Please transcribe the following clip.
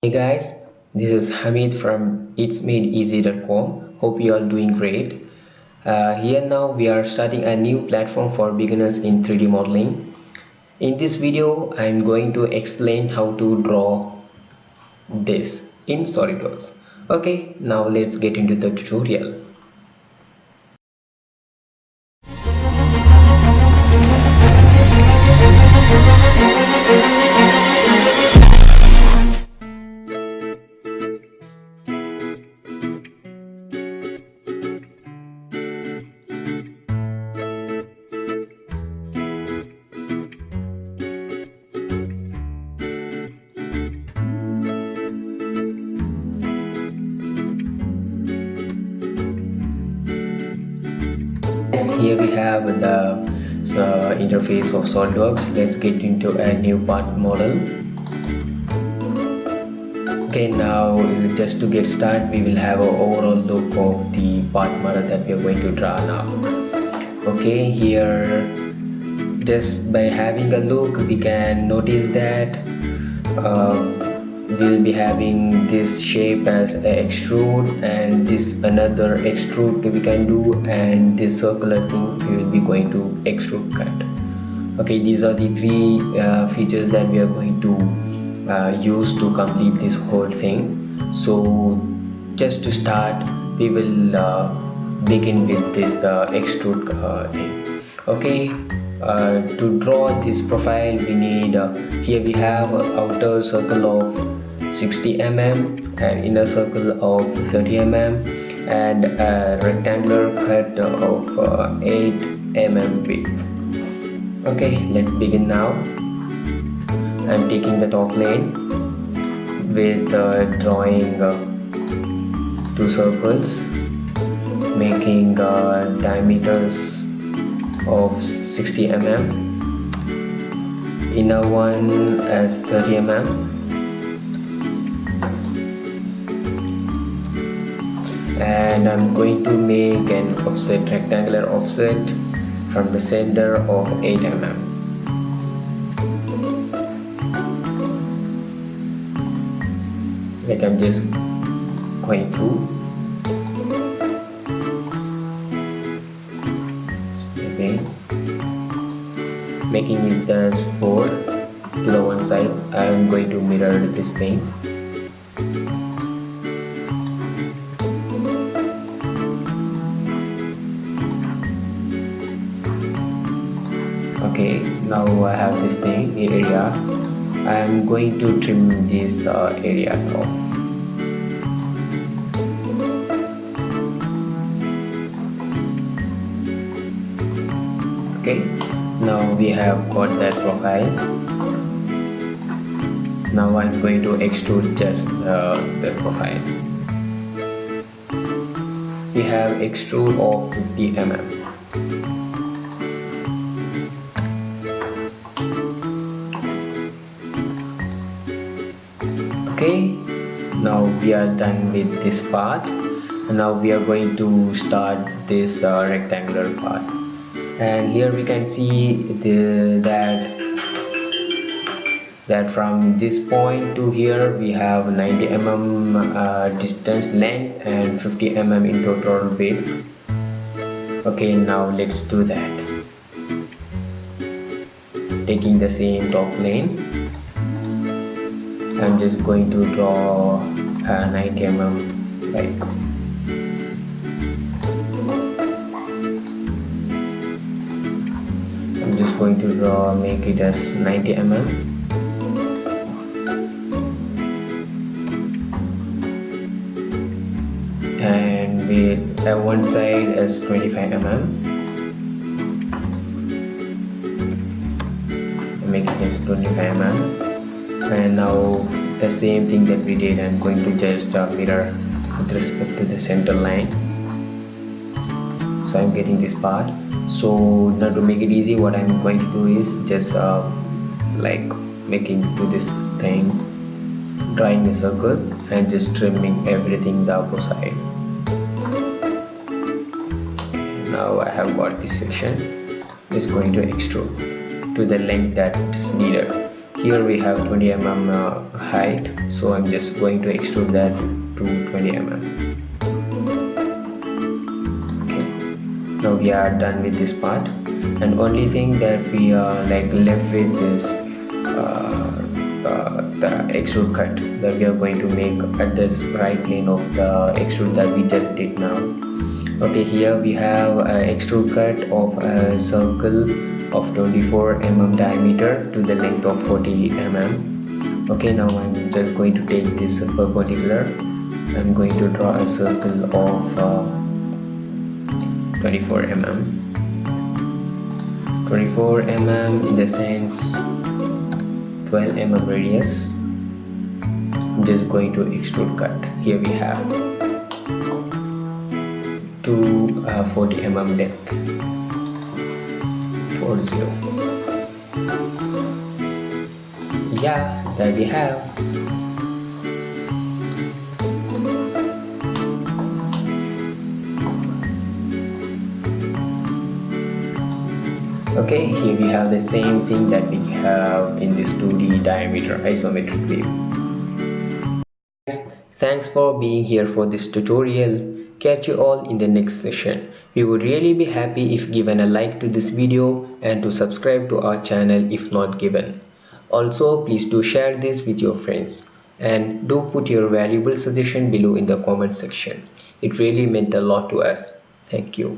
Hey guys, this is Hamid from itsmadeeasy.com. Hope you are doing great. Here now we are starting a new platform for beginners in 3D modeling. In this video, I am going to explain how to draw this in SolidWorks. Okay, now let's get into the tutorial. Here we have the interface of SolidWorks. Let's get into a new part model. Okay, now just to get started, we will have an overall look of the part model that we are going to draw now. Okay, here just by having a look, we can notice that we'll be having this shape as a extrude, and this another extrude we can do, and this circular thing we will be going to extrude cut. Okay, these are the three features that we are going to use to complete this whole thing. So just to start, we will begin with this extrude thing. Okay, to draw this profile we need here we have an outer circle of 60 mm, an inner circle of 30 mm, and a rectangular cut of 8 mm width. Okay, let's begin now. I'm taking the top plane with drawing two circles, making diameters of 60 mm, inner one as 30 mm, and I'm going to make an offset, rectangular offset from the center of 8 mm. Like I'm just going through. Okay, making it as 4 to the one side. I'm going to mirror this thing. Okay, now I have this thing area. I am going to trim these areas off. Okay, now we have got that profile. Now I'm going to extrude just the profile. We have extrude of 50 mm. Okay, now we are done with this part. Now we are going to start this rectangular part, and here we can see that from this point to here we have 90 mm distance length and 50 mm in total width. Okay, now let's do that. Taking the same top plane, I'm just going to draw a 90 mm like. I'm just going to make it as 90 mm, and we have one side as 25 mm. Make it as 25 mm. And now the same thing that we did, I'm going to just mirror with respect to the center line. So I'm getting this part. So now to make it easy, what I'm going to do is just like making to this thing, drawing a circle and just trimming everything the upper side. Now I have got this section. Just going to extrude to the length that is needed. Here we have 20 mm height, so I'm just going to extrude that to 20 mm. Okay, now we are done with this part, and only thing that we are like left with is the extrude cut that we are going to make at this right plane of the extrude that we just did now. Okay, here we have an extrude cut of a circle of 24 mm diameter to the length of 40 mm. Okay, now I'm just going to take this perpendicular. I'm going to draw a circle of 24 mm. 24 mm in the sense 12 mm radius. I'm just going to extrude cut. Here we have to 40 mm depth. 40. Yeah, there we have. Okay, here we have the same thing that we have in this 2D diameter isometric view. Thanks for being here for this tutorial. Catch you all in the next session. We would really be happy if given a like to this video and to subscribe to our channel if not given. Also, please do share this with your friends and do put your valuable suggestion below in the comment section. It really meant a lot to us. Thank you.